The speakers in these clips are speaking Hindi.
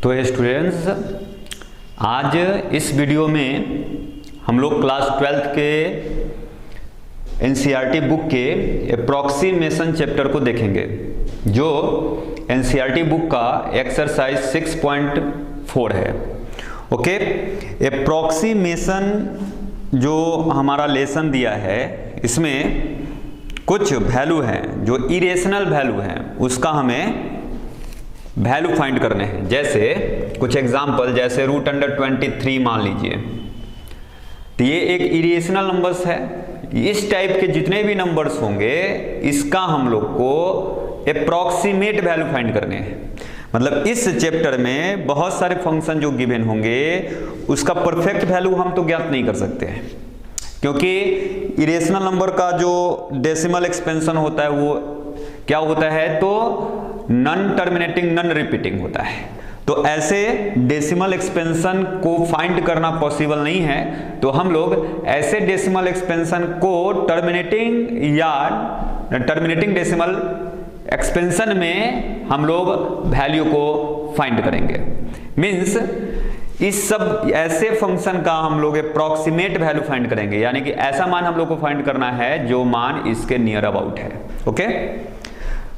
तो स्टूडेंट्स, आज इस वीडियो में हम लोग क्लास 12th के एनसीईआरटी बुक के अप्रॉक्सीमेशन चैप्टर को देखेंगे, जो एनसीईआरटी बुक का एक्सरसाइज 6.4 है। ओके, अप्रॉक्सीमेशन जो हमारा लेसन दिया है, इसमें कुछ वैल्यू हैं जो इरेशनल वैल्यू हैं, उसका हमें वैल्यू फाइंड करने हैं। जैसे कुछ एग्जांपल, जैसे √23 मान लीजिए, तो ये एक इरेशनल नंबर्स है। इस टाइप के जितने भी नंबर्स होंगे, इसका हम लोग को अप्रॉक्सीमेट वैल्यू फाइंड करने हैं। मतलब इस चैप्टर में बहुत सारे फंक्शन जो गिवन होंगे, उसका परफेक्ट वैल्यू हम तो ज्ञात नहीं कर सकते हैं, क्योंकि इरेशनल नंबर का जो डेसिमल एक्सपेंशन होता है वो क्या होता है, तो नॉन टर्मिनेटिंग नॉन रिपीटिंग होता है। तो ऐसे डेसिमल एक्सपेंशन को फाइंड करना पॉसिबल नहीं है, तो हम लोग ऐसे डेसिमल एक्सपेंशन को टर्मिनेटिंग डेसिमल एक्सपेंशन में हम लोग वैल्यू को फाइंड करेंगे। मींस इस सब ऐसे फंक्शन का हम लोग अप्रॉक्सीमेट वैल्यू फाइंड करेंगे, यानी कि ऐसा मान हम लोग को फाइंड करना है जो मान इसके नियर अबाउट है। ओके,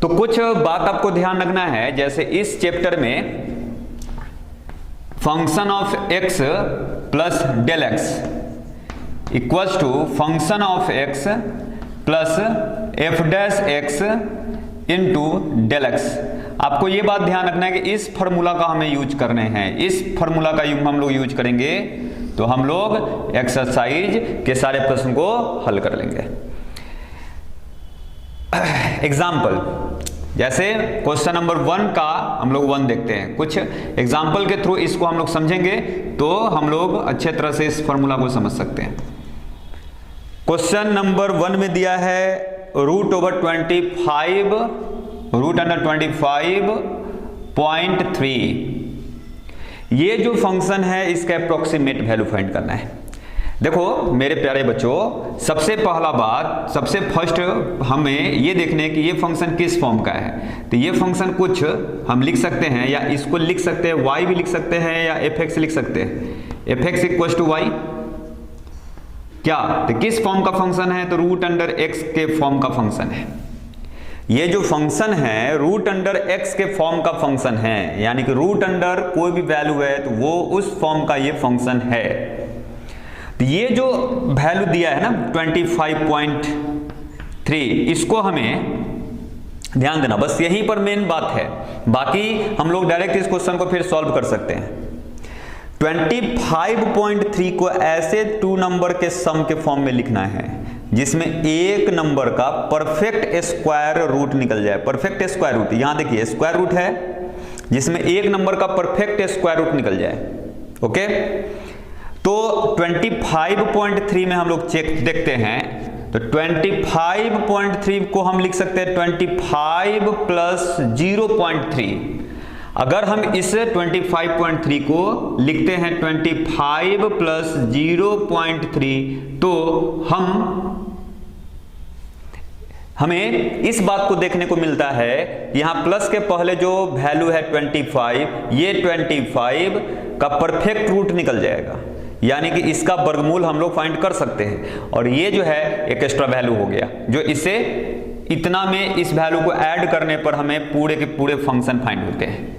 तो कुछ बात आपको ध्यान रखना है। जैसे इस चैप्टर में function of x plus del x equals to function of x plus f dash x into del x. आपको ये बात ध्यान रखना है कि इस फॉर्मूला का हमें यूज करने हैं। इस फॉर्मूला का हम लोग यूज करेंगे तो हम लोग एक्सरसाइज के सारे प्रश्न को हल कर लेंगे। एग्जाम्पल, जैसे क्वेश्चन नंबर 1 का हम लोग 1 देखते हैं। कुछ एग्जाम्पल के थ्रू इसको हम लोग समझेंगे तो हम लोग अच्छे तरह से इस फॉर्मूला को समझ सकते हैं। क्वेश्चन नंबर 1 में दिया है √25.3। ये जो फंक्शन है, इसका अप्रोक्सीमेट वैल्यू फाइंड करना है। देखो मेरे प्यारे बच्चों, सबसे पहला बात, सबसे फर्स्ट हमें ये देखने कि ये फंक्शन किस फॉर्म का है। तो ये फंक्शन कुछ हम लिख सकते हैं, या इसको लिख सकते हैं y भी लिख सकते हैं, या fx लिख सकते हैं। fx इक्वल टू y क्या, तो किस फॉर्म का फंक्शन है, तो √x के फॉर्म का फंक्शन है। ये जो फंक्शन है √x के फॉर्म का फंक्शन है, यानी कि √, कोई भी वैल्यू है तो वो उस फॉर्म का ये फंक्शन है। तो ये जो वैल्यू दिया है ना 25.3, इसको हमें ध्यान देना, बस यहीं पर मेन बात है। बाकी हम लोग डायरेक्ट इस क्वेश्चन को फिर सॉल्व कर सकते हैं। 25.3 को ऐसे 2 नंबर के सम के फॉर्म में लिखना है जिसमें एक नंबर का परफेक्ट स्क्वायर रूट निकल जाए। परफेक्ट स्क्वायर रूट, यहां देखिए स्क्वायर रूट है जिसमें एक नंबर का परफेक्ट स्क्वायर रूट निकल जाए। ओके, तो 25.3 में हम लोग चेक देखते हैं, तो 25.3 को हम लिख सकते हैं 25 प्लस 0.3। अगर हम इस 25.3 को लिखते हैं 25 प्लस 0.3, तो हमें इस बात को देखने को मिलता है, यहां प्लस के पहले जो वैल्यू है 25, ये 25 का परफेक्ट रूट निकल जाएगा, यानी कि इसका वर्गमूल हम लोग फाइंड कर सकते हैं। और ये जो है एक एक्स्ट्रा वैल्यू हो गया, जो इसे इतना में इस वैल्यू को ऐड करने पर हमें पूरे के पूरे फंक्शन फाइंड होते हैं।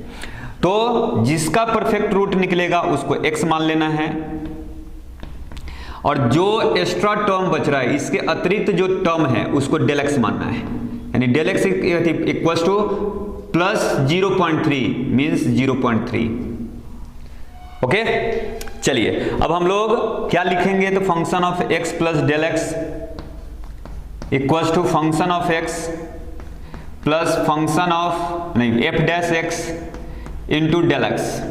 तो जिसका परफेक्ट रूट निकलेगा उसको x मान लेना है, और जो एक्स्ट्रा टर्म बच रहा है, इसके अतिरिक्त जो टर्म है, उसको डेल x मानना है। यानी del x equals to plus 0.3 means 0.3। Okay, चलिए अब हम लोग क्या लिखेंगे, तो function of x plus del x equals to function of x plus function of f dash x into del x.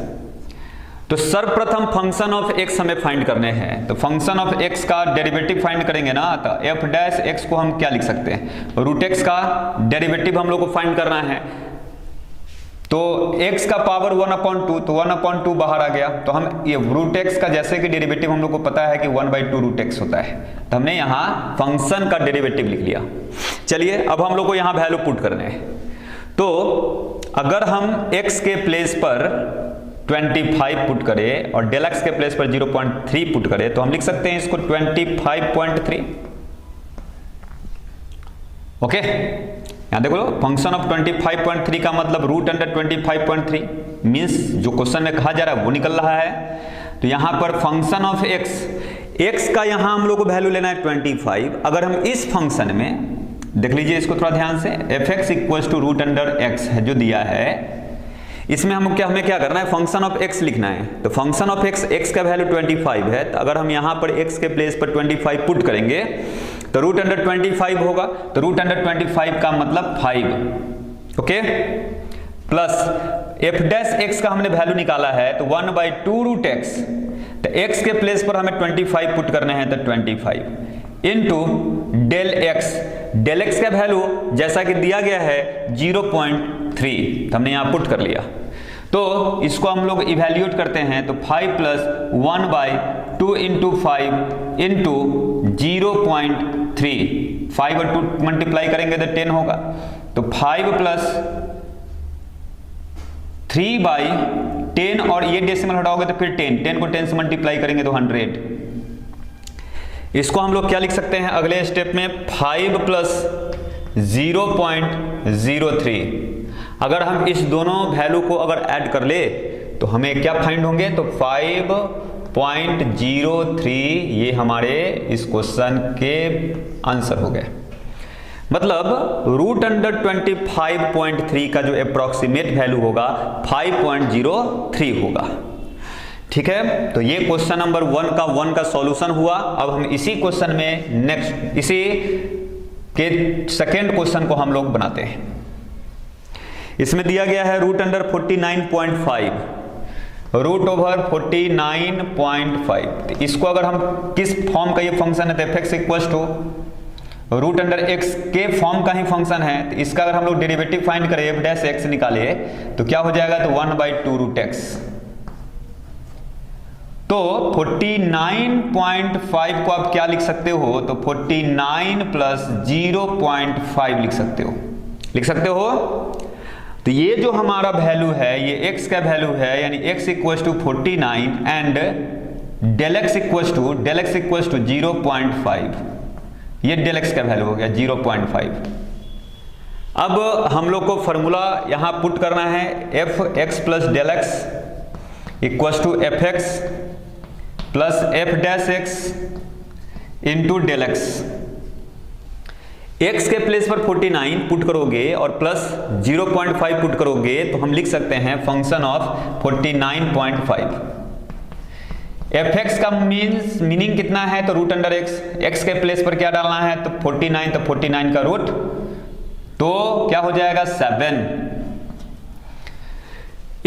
तो सर्वप्रथम फंक्शन ऑफ x हमें फाइंड करने हैं, तो फंक्शन ऑफ x का डेरिवेटिव फाइंड करेंगे ना, तो एफ डैश एक्स को हम क्या लिख सकते हैं, √x का डेरिवेटिव हम लोग को फाइंड करना है। तो x का पावर 1/2, तो 1/2 बाहर आ गया, तो हम ये √x का जैसे कि डेरिवेटिव हम लोग को पता है कि 1/2 √x होता है, तो हमने यहाँ फंक्शन का डेरिवेटिव लिख लिया। चलिए अब हम लोग को यहाँ वैल्यू पुट करने हैं। तो अगर हम x के प्लेस पर 25 पुट करें और डेल x के प्लेस पर 0.3 पुट करें तो हम लिख सकते हैं इसको 25.3। ओके, यहां देखो फंक्शन ऑफ 25.3 का मतलब रूट अंडर 25.3 मीन्स जो क्वेश्चन में कहा जा रहा है वो निकल रहा है। तो यहां पर फंक्शन ऑफ x का यहां हम लोग को वैल्यू लेना है 25। अगर हम इस फंक्शन में देख लीजिए इसको थोड़ा ध्यान से, fx equals to root under x है जो दिया है, इसमें हमें क्या करना है, फंक्शन ऑफ x लिखना है। तो फंक्शन ऑफ x का वैल्यू 25 है, तो अगर हम यहां पर x के प्लेस पर 25 पुट करेंगे तो रूट अंडर 25 होगा। तो रूट अंडर 25 का मतलब 5। Okay, plus f dash x का हमने वैल्यू निकाला है तो 1/2 रूट x, तो x के प्लेस पर हमें 25 पुट करने हैं तो 25 इनटू डेल x का वैल्यू जैसा कि दिया गया है 0.3, हमने यहां पुट कर लिया। तो इसको हम लोग इवैल्यूएट करते हैं तो 5 प्लस 1/2 इंटू 5 इंटू 0.3, 5 और 2 मल्टीप्लाई करेंगे तो 10 होगा। तो 5 प्लस 3/10 और ये डेसिमल हटाओगे तो फिर 10 को 10 से मल्टीप्लाई करेंगे तो 100। इसको हम लोग क्या लिख सकते हैं अगले स्टेप में, 5 प्लस 0.03। अगर हम इस दोनों वैल्यू को अगर ऐड कर ले तो हमें क्या फाइंड होंगे, तो 5.03 ये हमारे इस क्वेश्चन के आंसर हो गए। मतलब रूट अंडर 25.3 का जो अप्रोक्सीमेट वैल्यू होगा 5.03 होगा। ठीक है, तो ये क्वेश्चन नंबर 1 का सॉल्यूशन हुआ। अब हम इसी क्वेश्चन में नेक्स्ट इसी के सेकेंड क्वेश्चन को हम लोग बनाते हैं। इसमें दिया गया है रूट अंडर 49.5 रूट ओवर 49.5। तो इसको अगर हम किस फॉर्म का ये फंक्शन है तो fx equals to root under x के फॉर्म का ही फंक्शन है, तो इसका अगर हम लोग डेरिवेटिव फाइंड करें f डैश x निकाले तो क्या हो जाएगा, तो 1/2 रूट x। तो 49.5 को आप क्या लिख सकते हो, तो 49 प्लस 0.5 लिख सकते हो। तो ये जो हमारा वैल्यू है ये x का वैल्यू है, यानी x equals to 49 and del x equals to 0.5। ये डेल x का वैल्यू हो गया 0.5। अब हम लोग को फॉर्मूला यहां पुट करना है, f(x plus del x equals to fx plus f dash x into del x। x के प्लेस पर 49 पुट करोगे और प्लस 0.5 पुट करोगे तो हम लिख सकते हैं फंक्शन ऑफ 49.5। fx का मीनिंग कितना है, तो रूट अंडर x के प्लेस पर क्या डालना है, तो 49, तो 49 का रूट तो क्या हो जाएगा 7।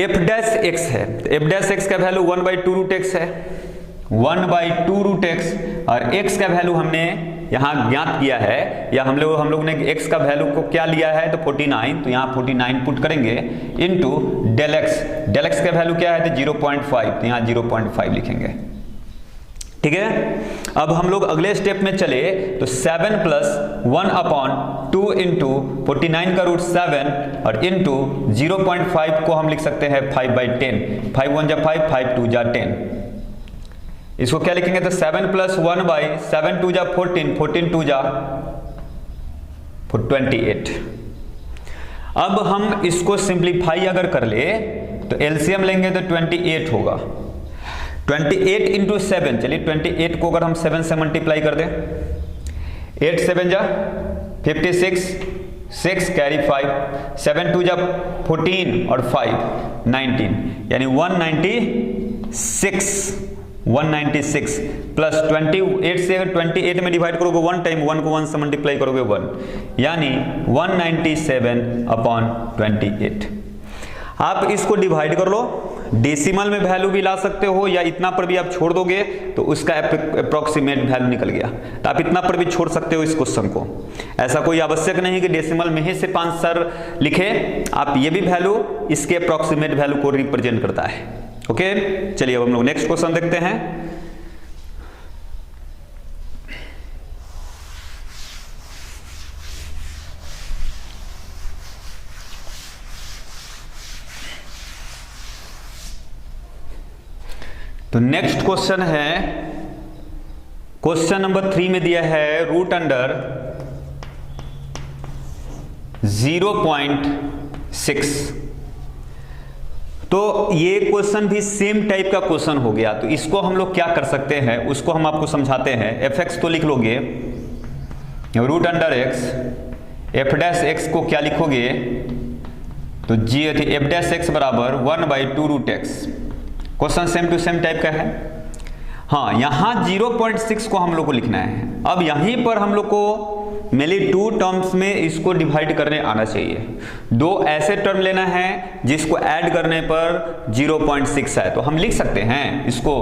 f डैश x है, तो f डैश x का वैल्यू 1/2 रूट x है, 1/2 रूट x, और x का वैल्यू हमने यहां ज्ञात किया है, या हम लोग ने x का वैल्यू को क्या लिया है, तो 49, तो यहां 49 पुट करेंगे इनटू डेल x का वैल्यू क्या है, तो 0.5, तो यहां 0.5 लिखेंगे। ठीक है, अब हम लोग अगले स्टेप में चले तो 7 प्लस 1/2 इंटू 49 का रूट 7 और इंटू 0.5 को हम लिख सकते हैं 5/10, 5 1 जा 5, 5 2 जा 10। इसको क्या लिखेंगे, तो 7 प्लस 1/7 2 जा 14, 14 2 जा 28। अब हम इसको सिंप्लीफाई अगर कर ले तो एलसीएम लेंगे तो 28 होगा। 28 इंटू 7, चलिए 28 को अगर हम 7 से मल्टीप्लाई कर दें, 8 7 जा 56, 6 कैरी 5, 7 2 जा 14 और 5 19, यानी 196 प्लस 28 से अगर 28 में डिवाइड करोगे 1 टाइम, 1 को 1 से मल्टीप्लाई करोगे 1, यानी 197/28। आप इसको डिवाइड कर लो, डेसिमल में वैल्यू भी ला सकते हो या इतना पर भी आप छोड़ दोगे तो उसका अप्रोक्सीमेट वैल्यू निकल गया, तो आप इतना पर भी छोड़ सकते हो इस क्वेश्चन को। ऐसा कोई आवश्यक नहीं कि डेसिमल में ही सिर्फ आंसर लिखे, आप ये भी वैल्यू इसके अप्रोक्सीमेट वैल्यू को रिप्रेजेंट करता है। ओके, चलिए अब हम लोग नेक्स्ट क्वेश्चन देखते हैं। तो नेक्स्ट क्वेश्चन है, क्वेश्चन नंबर 3 में दिया है रूट अंडर 0.6। तो ये क्वेश्चन भी सेम टाइप का क्वेश्चन हो गया। तो इसको हम लोग क्या कर सकते हैं उसको हम आपको समझाते हैं। fx तो लिख लोगे root under x, f dash x को क्या लिखोगे तो जी f डैश x बराबर 1/2 रूट x। Question same to same type का है। हाँ, यहां 0.6 को हम लोग को लिखना है। अब यहीं पर हम लोग को मेनली 2 टर्म्स में इसको डिवाइड करने आना चाहिए। 2 ऐसे टर्म लेना है जिसको ऐड करने पर 0.6 है। तो हम लिख सकते हैं इसको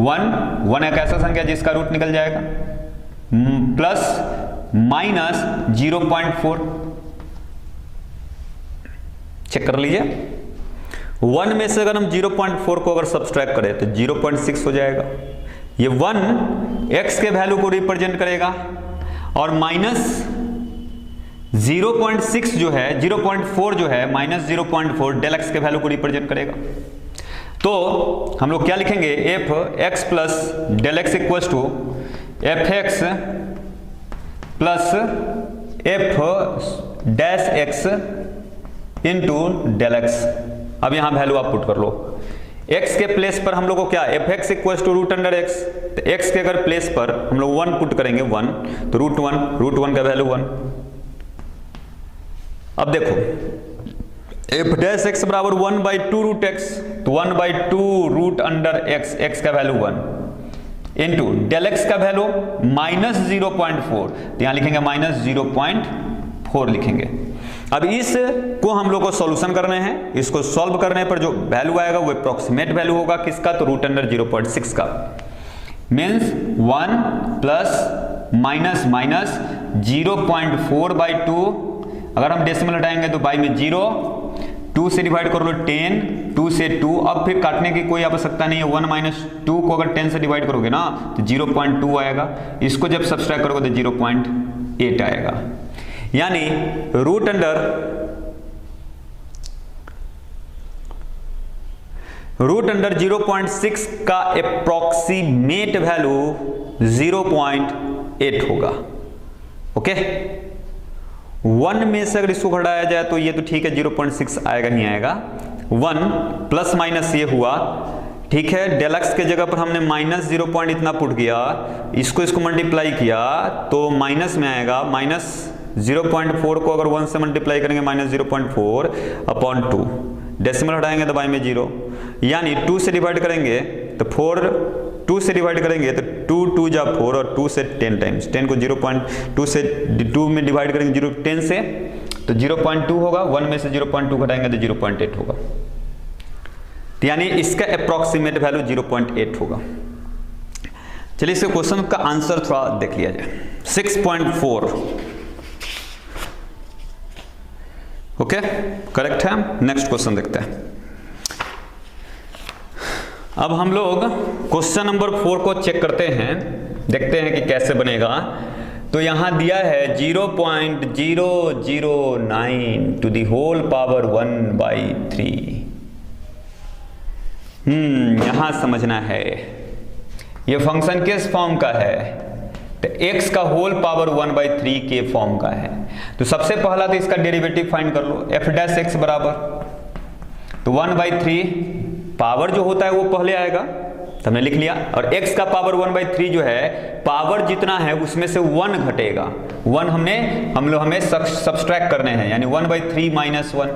1 एक ऐसा संख्या जिसका रूट निकल जाएगा, प्लस माइनस 0.4। चेक कर लीजिए, 1 में से अगर हम 0.4 को अगर सब्सट्रैक्ट करें तो 0.6 हो जाएगा। ये 1 x के वैल्यू को रिप्रेजेंट करेगा और माइनस 0.6 जो है 0.4 जो है माइनस 0.4 डेल एक्स के वैल्यू को रिप्रेजेंट करेगा। तो हम लोग क्या लिखेंगे, f x plus del x equals to f x plus f dash x into del x. अब यहां वैल्यू आप पुट कर लो। x के प्लेस पर हम लोग को क्या, f x equals to root under x. तो x के अगर प्लेस पर हम लोग 1 पुट करेंगे 1, तो रूट वन का वैल्यू 1। अब देखो एफ डैश एक्स बराबर 1/2 रूट एक्स, तो 1/2 रूट अंडर एक्स, x का वैल्यू 1 इंटू डेल एक्स का वैल्यू माइनस 0.4। तो यहां लिखेंगे माइनस 0.4 लिखेंगे। अब इसको हम लोग को सॉल्यूशन करने हैं। इसको सॉल्व करने पर जो वैल्यू आएगा वो अप्रोक्सीमेट वैल्यू होगा किसका, तो रूट अंडर 0.6 का। Means 1 plus minus minus 0.4/2। अगर हम डेसिमल हटाएंगे तो बाई में 0, 2 से डिवाइड कर लो 10, 2 से 2। अब फिर काटने की कोई आवश्यकता नहीं है। 1 माइनस 2 को अगर 10 से डिवाइड करोगे ना तो 0.2 आएगा। इसको जब सब्सट्रैक्ट करोगे तो 0.8 आएगा। यानी रूट अंडर 0.6 का अप्रोक्सीमेट वैल्यू 0.8 होगा। ओके, 1 में से अगर इसको घटाया जाए तो ये तो ठीक है 0.6 आएगा ही आएगा। 1 प्लस माइनस ये हुआ, ठीक है। डेल एक्स के जगह पर हमने माइनस 0 पॉइंट इतना पुट किया, इसको मल्टीप्लाई किया तो माइनस में आएगा। माइनस 0.4 को अगर 1 से मल्टीप्लाई करेंगे माइनस 0.4 अपॉन 2, डेसिमल हटाएंगे तो बाई में 0। यानी 2 से डिवाइड करेंगे तो 4, 2 से डिवाइड करेंगे तो 2 जा 4 और 2 से 10 टाइम्स, 10 को 0.2 से 2 में डिवाइड करेंगे 10 से तो 0.2 होगा। 1 में से 0.2 घटाएंगे तो 0.8 होगा। तो यानी इसका अप्रोक्सीमेट वैल्यू 0.8 होगा। चलिए इस क्वेश्चन का आंसर थोड़ा देख लिया जाए। 6.4 ओके, करेक्ट है। नेक्स्ट क्वेश्चन देखते हैं। अब हम लोग क्वेश्चन नंबर 4 को चेक करते हैं, देखते हैं कि कैसे बनेगा। तो यहां दिया है 0.009 टू द होल पावर 1/3। यहां समझना है ये फंक्शन किस फॉर्म का है, तो x का होल पावर 1/3 के फॉर्म का है। तो सबसे पहला तो इसका डेरिवेटिव फाइंड कर लो। f डैश x बराबर तो 1/3 पावर जो होता है वो पहले आएगा, तो हमने लिख लिया। और x का पावर 1/3 जो है पावर जितना है उसमें से 1 घटेगा। 1 हमें सब्सट्रैक्ट करने हैं, यानी 1/3 minus 1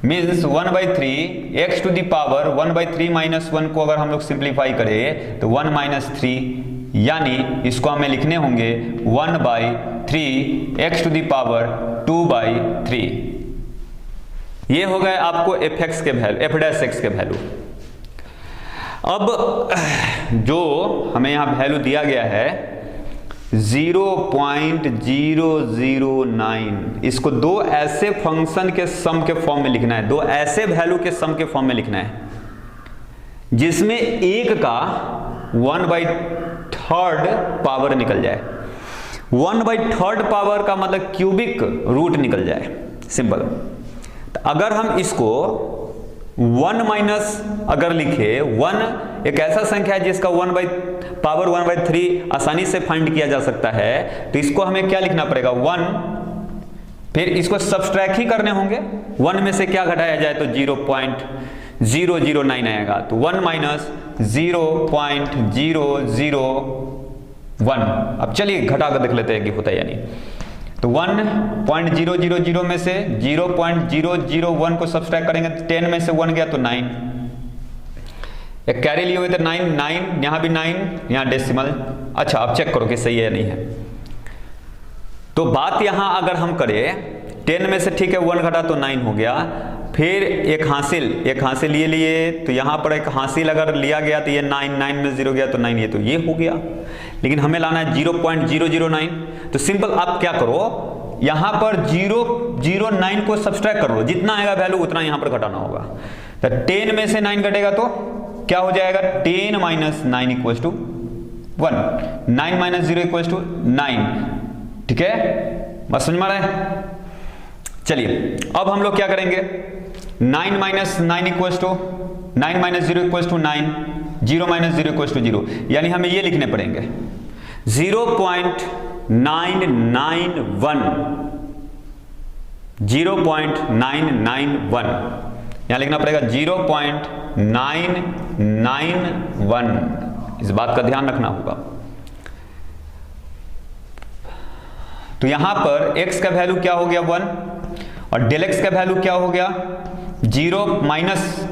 means 1/3 x to the power 1/3 minus 1 को अगर हम लोग सिंप्लीफाई करें तो 1 माइनस 3, यानी इसको हमें लिखने होंगे 1/3 x टू द पावर 2/3। ये हो गए आपको f डैश x के वैल्यू। अब जो हमें यहां वैल्यू दिया गया है 0.009, इसको 2 ऐसे फंक्शन के सम के फॉर्म में लिखना है, 2 ऐसे वैल्यू के सम के फॉर्म में लिखना है जिसमें एक का 1/3 पावर निकल जाए। 1/3 पावर का मतलब क्यूबिक रूट निकल जाए, सिंपल। तो अगर हम इसको 1 माइनस अगर लिखे, 1 एक ऐसा संख्या है जिसका 1/3 आसानी से फाइंड किया जा सकता है, तो इसको हमें क्या लिखना पड़ेगा 1, फिर इसको सब्सट्रैक्ट ही करने होंगे। 1 में से क्या घटाया जाए तो 0.009 आएगा, तो 1 माइनस 0.001। अब चलिए घटा कर देख लेते हैं कि होता है या नहीं। तो 1.000 में से 0.001 को सब्सट्रैक्ट करेंगे, 10 में से 1 गया तो 9, एक कैरी लिए हुए थे 9, यहां भी 9, यहां डेसिमल। अच्छा अब चेक करो कि सही है या नहीं है। तो बात यहां अगर हम करें 10 में से ठीक है 1 घटा तो 9 हो गया, फिर एक हासिल ये लिए, तो यहां पर एक हासिल अगर लिया गया तो ये 9 में 0 गया तो 9, ये तो ये हो गया। लेकिन हमें लाना है 0.009, तो सिंपल आप क्या करो, यहां पर 009 को सब्सट्रैक्ट कर लो, जितना आएगा वैल्यू उतना यहां पर घटाना होगा। तो 10 में से 9 घटेगा तो क्या हो जाएगा, 10 minus 9 equals to 1, 9 minus 0 equals to 9। ठीक है, बस समझ में आ रहा है। चलिए अब हम लोग क्या करेंगे, 9 minus 9 equals to 9 minus 0 equals to 9, 0 minus 0 equals to 0, यानी हमें ये लिखने पड़ेंगे 0.991, 0.991 यहां लिखना पड़ेगा 0.991। इस बात का ध्यान रखना होगा। तो यहां पर x का वैल्यू क्या हो गया 1 और डेल x का वैल्यू क्या हो गया 0 माइनस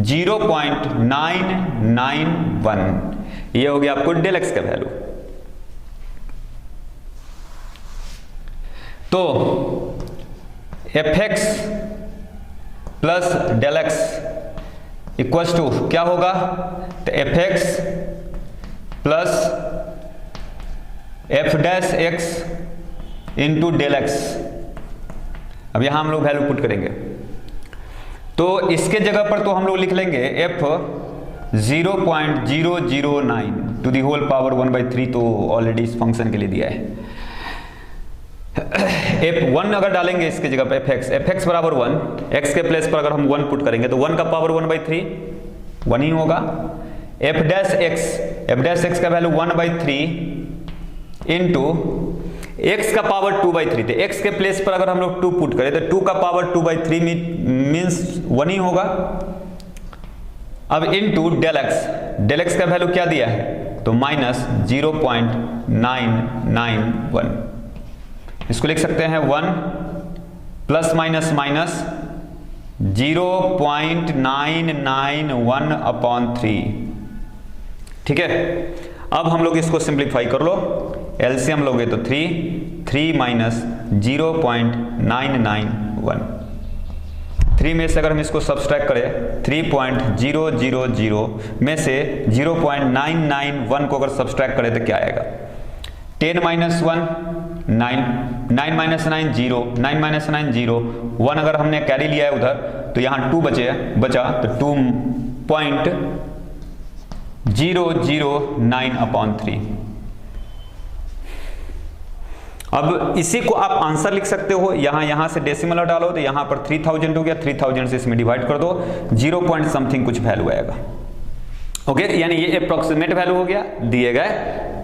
0.991, ये हो गया आपको डेल x का वैल्यू। तो fx plus del x equals to क्या होगा, तो fx plus f dash x into del x। अब यहां हम लोग वैल्यू पुट करेंगे, तो इसके जगह पर तो हम लोग लिख लेंगे f 0.009 to the whole power 1/3, तो ऑलरेडी इस फंक्शन के लिए दिया है। f1 अगर डालेंगे इसके जगह पर fx बराबर 1, x के प्लेस पर अगर हम 1 पुट करेंगे तो 1 का पावर 1/3 1 ही होगा। f डैश x का वैल्यू 1/3 इंटू x का पावर 2/3, तो x के प्लेस पर अगर हम लोग 2 पुट करें तो 2 का पावर 2/3 मीन्स 1 ही होगा। अब इनटू डेल x का वैल्यू क्या दिया है, तो माइनस 0.991, इसको लिख सकते हैं 1 प्लस माइनस माइनस 0.991/3। ठीक है, अब हम लोग इसको सिंप्लीफाई कर लो, एलसीएम लोगे तो 3 माइनस 0.991, 3 में से अगर हम इसको सब्सट्रैक्ट करें 3.000 में से 0.991 को अगर सब्सट्रैक्ट करें तो क्या आएगा, 10 माइनस 1 9, 9 माइनस 9 0, 9 माइनस 9 0, 1 अगर हमने कैरी लिया है उधर तो यहाँ 2 बचा तो 2.009/3। अब इसी को आप आंसर लिख सकते हो, यहां से डेसिमल डालो तो यहां पर 3000 हो गया, 3000 से इसमें डिवाइड कर दो, 0 पॉइंट समथिंग कुछ वैल्यू आएगा। ओके, यानी ये अप्रोक्सीमेट वैल्यू हो गया दिए गए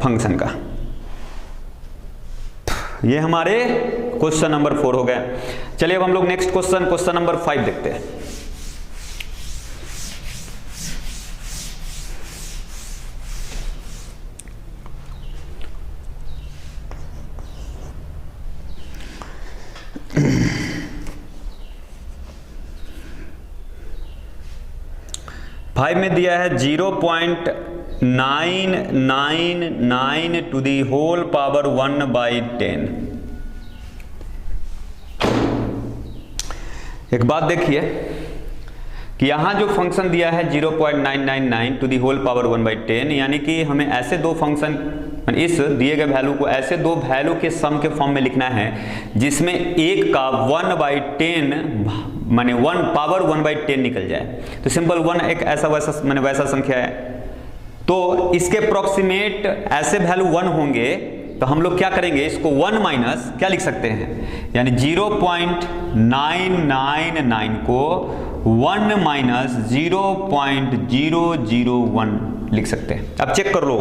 फंक्शन का। ये हमारे क्वेश्चन नंबर 4 हो गया। चलिए अब हम लोग नेक्स्ट क्वेश्चन नंबर 5 देखते हैं। फाइव में दिया है 0.999 टू दी होल पावर 1/10। एक बात देखिए कि यहां जो फंक्शन दिया है 0.999 टू दी होल पावर 1/10, यानी कि हमें ऐसे दो फंक्शन, इस दिए गए वैल्यू को ऐसे दो वैल्यू के सम के फॉर्म में लिखना है जिसमें एक का 1/10 माने 1 पावर 1/10 निकल जाए। तो सिंपल 1 एक ऐसा वैसा संख्या है, तो इसके अप्रोक्सीमेट ऐसे वैल्यू 1 होंगे तो हम लोग क्या करेंगे, इसको 1 माइनस क्या लिख सकते हैं, यानी 0.999 को 1 माइनस 0.001 लिख सकते हैं। अब चेक कर लो,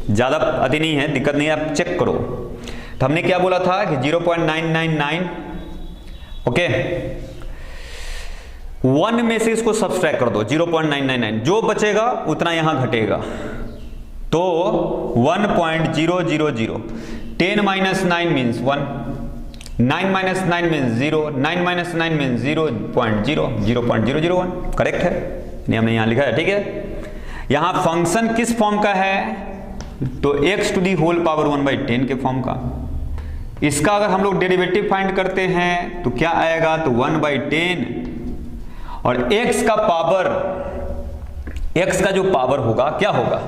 ज़्यादा अति नहीं है, दिक्कत नहीं है, आप चेक करो। तो हमने क्या बोला था कि 0.999, ओके, 1 में से इसको सब्सट्रैक्ट कर दो 0.999, जो बचेगा उतना यहां घटेगा, तो 1.000, 10 minus 9 means 1, 9 minus 9 means 0, 9 minus 9 means 0.001, correct है, नहीं हमने यहां लिखा है, ठीक है। यहां फंक्शन किस फॉर्म का है, तो x to the whole power 1/10 के फॉर्म का। इसका अगर हम लोग डेरिवेटिव फाइंड करते हैं तो क्या आएगा, तो 1/10 और x का पावर, x का जो पावर होगा क्या होगा,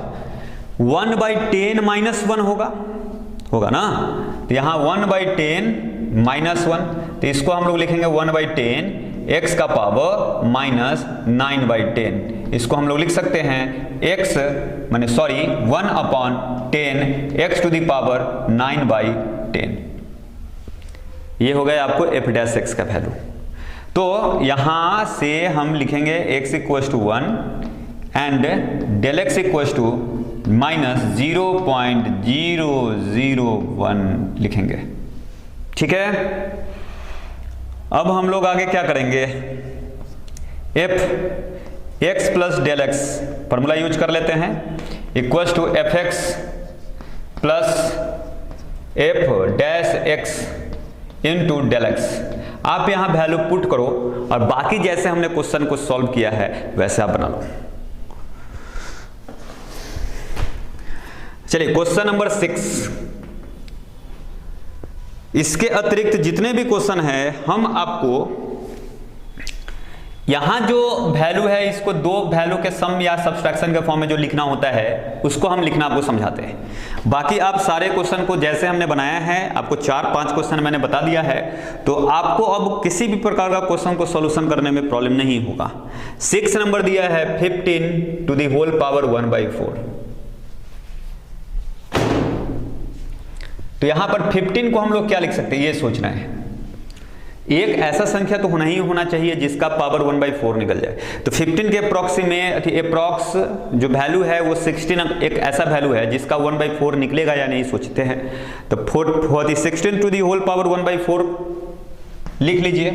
1/10 माइनस 1 होगा ना, तो यहां 1/10 माइनस 1, तो इसको हम लोग लिखेंगे 1/10 x का पावर माइनस 9/10, इसको हम लोग लिख सकते हैं x माने sorry 1/10 x to the power 9/10। ये हो गया आपको f डैश x का वैल्यू। तो यहां से हम लिखेंगे x equal to 1 and del x equal to minus 0.001 लिखेंगे, ठीक है। अब हम लोग आगे क्या करेंगे, f x plus del x formula use कर लेते हैं, equal to f x plus f dash x into del x. आप यहां वैल्यू पुट करो और बाकी जैसे हमने क्वेश्चन को सॉल्व किया है वैसे आप बना लो। चलिए क्वेश्चन नंबर 6, इसके अतिरिक्त जितने भी क्वेश्चन है हम आपको यहां जो वैल्यू है इसको दो वैल्यू के सम या सब्सट्रैक्शन के फॉर्म में जो लिखना होता है उसको हम लिखना आपको समझाते हैं। बाकी आप सारे क्वेश्चन को जैसे हमने बनाया है, आपको 4-5 क्वेश्चन मैंने बता दिया है, तो आपको अब किसी भी प्रकार का क्वेश्चन को सॉल्यूशन करने में प्रॉब्लम नहीं होगा। 6 नंबर दिया है 15 टू द होल पावर 1/4। तो यहां पर 15 को हम लोग क्या लिख सकते हैं ये सोचना है। एक ऐसा संख्या तो होना ही होना चाहिए जिसका पावर 1/4 निकल जाए। तो 15 के अप्रॉक्स जो वैल्यू है वो 16 एक ऐसा वैल्यू है जिसका 1/4 निकलेगा या नहीं सोचते हैं। तो 16 टू दी होल पावर 1/4 लिख लीजिए।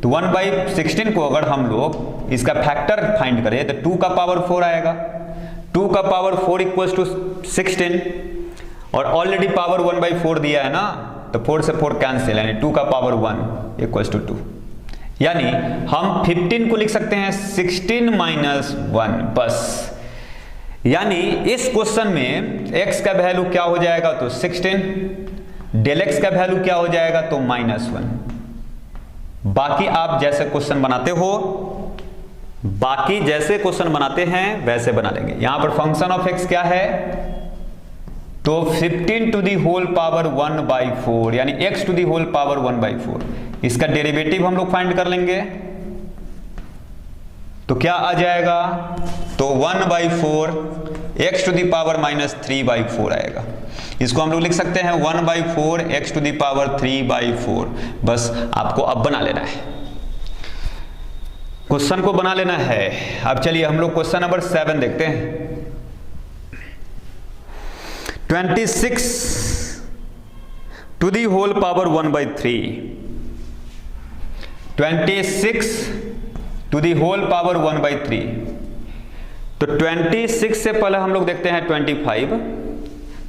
तो 1/16 को अगर हम लोग इसका फैक्टर फाइंड करें तो 2 का पावर 4 आएगा। 2 का पावर 4 इक्वल्स टू 16 और ऑलरेडी पावर 1/4 दिया है ना, तो 4 से 4 कैंसिल, यानी 2 का पावर 1 इक्वल्स टू 2। यानी हम 15 को लिख सकते हैं 16 माइनस 1 बस। यानी इस क्वेश्चन में x का वैल्यू क्या हो जाएगा, तो 16, डेल x का वैल्यू क्या हो जाएगा, तो -1। बाकी आप जैसे क्वेश्चन बनाते हो, बाकी जैसे क्वेश्चन बनाते हैं वैसे बना लेंगे। यहां पर फंक्शन ऑफ x क्या है, तो 15 टू दी होल पावर 1/4 यानी x to the whole power 1/4। इसका डेरिवेटिव हम लोग फाइंड कर लेंगे तो क्या आ जाएगा, तो 1/4 x टू दी पावर -3/4 आएगा। इसको हम लोग लिख सकते हैं 1/4 x टू दी पावर 3/4। बस आपको अब बना लेना है, क्वेश्चन को बना लेना है। अब चलिए हम लोग क्वेश्चन नंबर 7 देखते हैं। 26 to the whole power 1/3। 26 to the whole power 1/3। तो 26 से पहले हम लोग देखते हैं 25।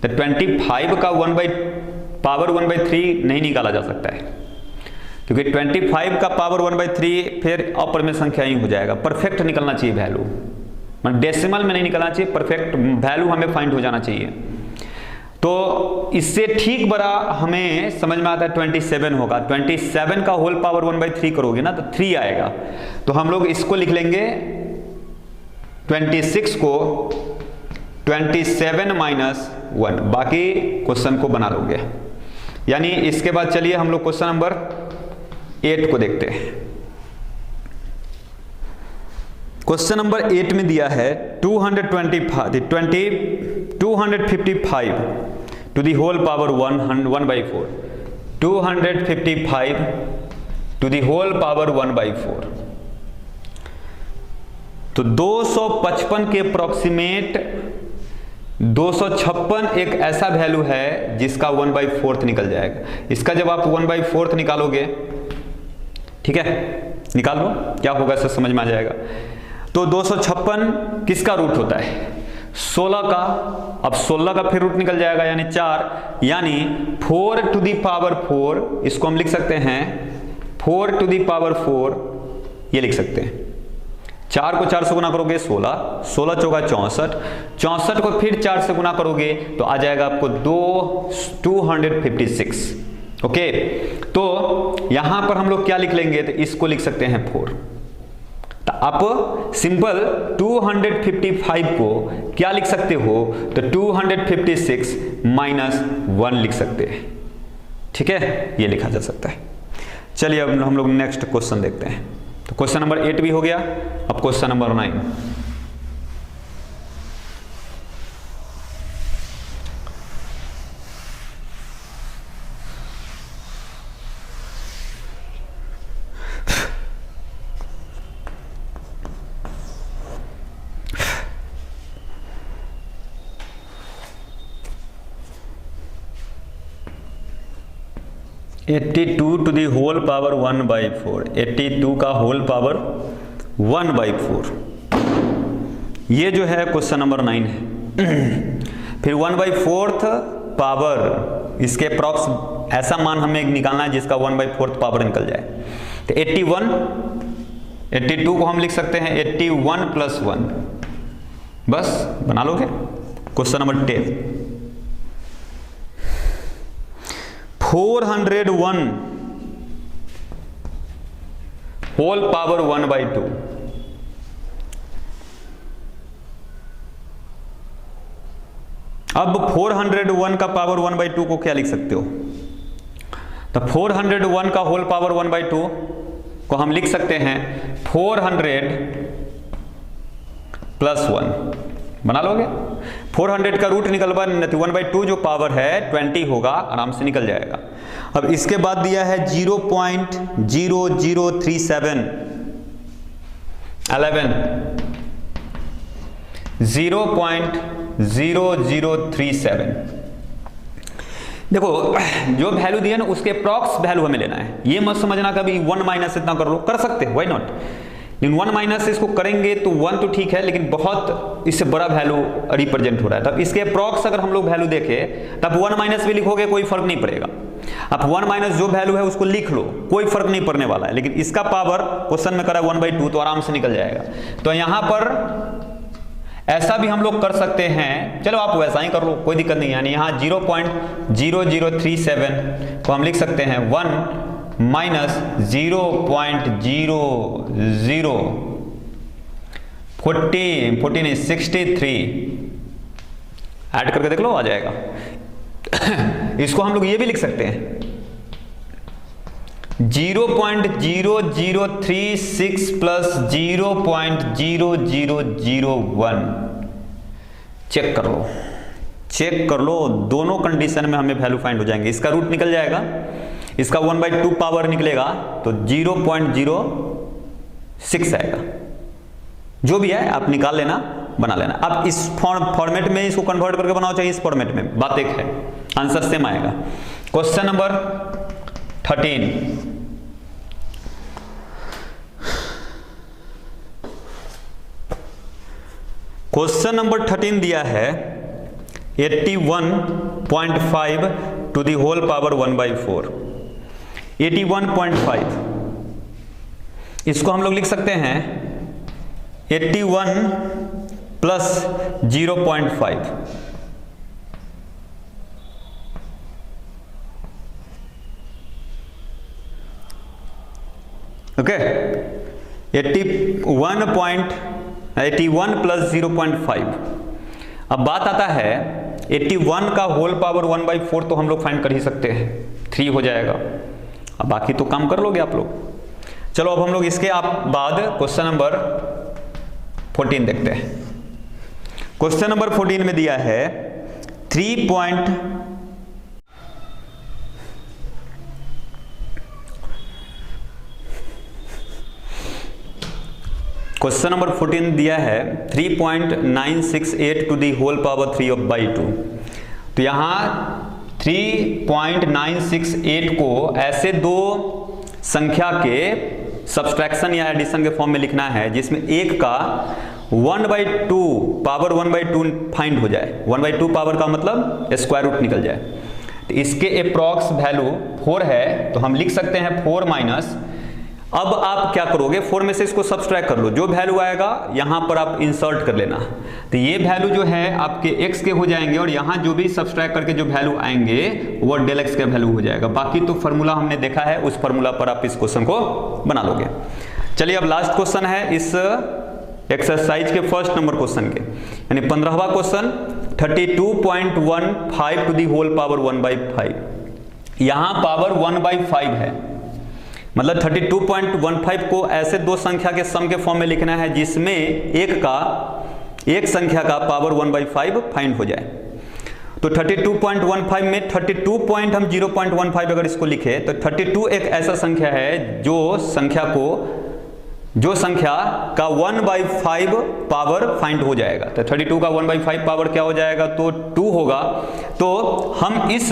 तो 25 का पावर 1/3 नहीं निकाला जा सकता है, क्योंकि 25 का पावर 1/3 फिर अपरिमेय संख्या ही हो जाएगा। परफेक्ट निकलना चाहिए वैल्यू, मतलब डेसिमल में नहीं निकलना चाहिए, परफेक्ट वैल्यू हमें फाइंड हो जाना चाहिए। तो इससे ठीक बड़ा हमें समझ में आता है 27 होगा। 27 का होल पावर 1/3 करोगे ना तो 3 आएगा। तो हम लोग इसको लिख लेंगे 26 को 27 माइनस 1। बाकी क्वेश्चन को बना लोगे। यानी इसके बाद चलिए हम लोग क्वेश्चन नंबर 8 को देखते हैं। क्वेश्चन नंबर 8 में दिया है 255 to the whole power 1/4। 255 to the whole power 1/4। तो 255 के अप्रोक्सीमेट 256 एक ऐसा वैल्यू है जिसका 1/4 निकल जाएगा। इसका जब आप 1/4 निकालोगे, ठीक है, निकाल लो क्या होगा, इससे समझ में आ जाएगा। तो 256 किसका रूट होता है? 16 का। अब 16 का फिर रूट निकल जाएगा यानी 4, यानी 4 टू दी पावर 4, इसको हम लिख सकते हैं 4 टू दी पावर 4, ये लिख सकते हैं। 4 को 4 से गुना करोगे 16, 16 चौका 64, 64 को फिर 4 से गुना करोगे तो आ जाएगा आपको 256। ओके, तो यहां पर हम लोग क्या लिख लेंगे, तो इसको लिख सकते हैं 4। तो आप सिंपल 255 को क्या लिख सकते हो, तो 256 माइनस 1 लिख सकते हैं। ठीक है, ये लिखा जा सकता है। चलिए अब हम लोग नेक्स्ट क्वेश्चन देखते हैं। तो क्वेश्चन नंबर 8 भी हो गया। अब question number 9। (82 to the whole power 1/4), 82 का होल पावर 1/4, ये जो है क्वेश्चन नंबर 9 है। फिर 1/4 पावर, इसके अप्रॉक्स ऐसा मान हमें निकालना है जिसका 1/4 पावर निकल जाए। तो 82 को हम लिख सकते हैं 81 + 1, बस बना लोगे। क्वेश्चन नंबर 10, 401 होल पावर 1/2, अब 401 का पावर 1/2 को क्या लिख सकते हो, तो 401 का होल पावर 1/2 को हम लिख सकते हैं 400 + 1, बना लोगे। 400 का रूट निकल 1/2 जो पावर है 20 होगा, आराम से निकल जाएगा। अब इसके बाद दिया है 0.0037 11 0.0037। देखो जो वैल्यू दिया ना उसके अप्रॉक्स वैल्यू हमें लेना है। ये मत समझना कभी 1 माइनस इतना कर लो, कर सकते हैं, व्हाई नॉट, लेकिन 1 माइनस इसको करेंगे तो 1 तो ठीक है, लेकिन बहुत इससे बड़ा वैल्यू रिप्रेजेंट हो रहा है। तब इसके अप्रॉक्स अगर हम लोग वैल्यू देखें तब 1 माइनस भी लिखोगे कोई फर्क नहीं पड़ेगा। अब 1 माइनस जो वैल्यू है उसको लिख लो, कोई फर्क नहीं पड़ने वाला है। लेकिन इसका पावर क्वेश्चन में करा 1/2 तो आराम से निकल जाएगा। तो यहां पर ऐसा भी हम लोग कर सकते हैं, चलो आप वैसा ही कर लो, कोई दिक्कत नहीं है। यानी यहाँ 0.0037 को हम लिख सकते हैं 1 माइनस 0.0063 ऐड करके देख लो, आ जाएगा। इसको हम लोग ये भी लिख सकते हैं 0.0036 प्लस 0.0001। चेक कर लो, दोनों कंडीशन में हमें वैल्यू फाइंड हो जाएंगे। इसका रूट निकल जाएगा, इसका 1/2 पावर निकलेगा तो 0.06 आएगा। जो भी है आप निकाल लेना, बना लेना। अब इस फॉर्मेट में इसको कन्वर्ट करके बनाओ, चाहिए इस फॉर्मेट में, बात एक है, आंसर सेम आएगा। क्वेश्चन नंबर 13, क्वेश्चन नंबर 13 दिया है 81.5 टू द होल पावर 1/4। 81.5 इसको हम लोग लिख सकते हैं 81 प्लस 0.5। Okay, 81 plus 0.5। अब बात आता है 81 का होल पावर 1/4 तो हम लोग फाइंड कर ही सकते हैं, 3 हो जाएगा। अब बाकी तो काम कर लोगे आप लोग। चलो अब हम लोग इसके बाद क्वेश्चन नंबर 14 देखते हैं। क्वेश्चन नंबर 14 में दिया है 3 क्वेश्चन क्वेश्चन नंबर 14 दिया है 3.968 टू दी होल पावर 3/2। तो यहाँ 3.968 को ऐसे दो संख्या के सब्सट्रैक्शन या एडिशन के फॉर्म में लिखना है जिसमें एक का 1/2 पावर 1/2 फाइंड हो जाए। 1/2 पावर का मतलब स्क्वायर रूट निकल जाए। तो इसके अप्रॉक्स वैल्यू 4 है, तो हम लिख सकते हैं 4 माइनस, अब आप क्या करोगे 4 में से इसको सब्सट्रैक्ट कर लो, जो वैल्यू आएगा यहां पर आप इंसर्ट कर लेना। तो ये वैल्यू जो है आपके x के हो जाएंगे और यहां जो भी सब्सट्रैक्ट करके जो वैल्यू आएंगे वो डेल x का वैल्यू हो जाएगा। बाकी तो फॉर्मूला हमने देखा है, उस फॉर्मूला पर आप इस क्वेश्चन को बना लोगे। चलिए अब लास्ट क्वेश्चन है इस एक्सरसाइज के फर्स्ट नंबर क्वेश्चन के, यानी 15वां question 32.15 to the whole power 1/5। यहां पावर 1/5 है, मतलब 32.15 को ऐसे दो संख्या के सम के फॉर्म में लिखना है जिसमें एक संख्या का पावर 1/5 फाइंड हो जाए। तो 32.15 में 32 पॉइंट हम 0.15 अगर इसको लिखे तो 32 एक ऐसा संख्या है जो संख्या का 1/5 पावर फाइंड हो जाएगा। तो 32 का 1/5 पावर क्या हो जाएगा, तो 2 होगा। तो हम इस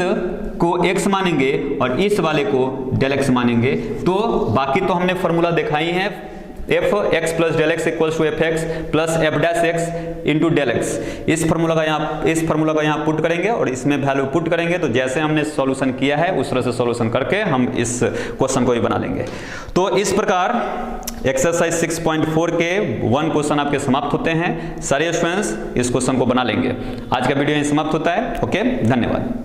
को x मानेंगे और इस वाले को डेल x मानेंगे। तो बाकी तो हमने फॉर्मूला देखा ही है, f(x + del x = fx + f'(x * del x)। इस फार्मूला का यहाँ पुट करेंगे और इसमें वैल्यू पुट करेंगे। तो जैसे हमने सॉल्यूशन किया है उस तरह से सॉल्यूशन करके हम इस क्वेश्चन को भी बना लेंगे। तो इस प्रकार एक्सरसाइज 6.4 के 1 क्वेश्चन आपके समाप्त होते हैं। सारे स्टूडेंट्स इस क्वेश्चन को बना लेंगे। आज का वीडियो यहीं समाप्त होता है। ओके, धन्यवाद।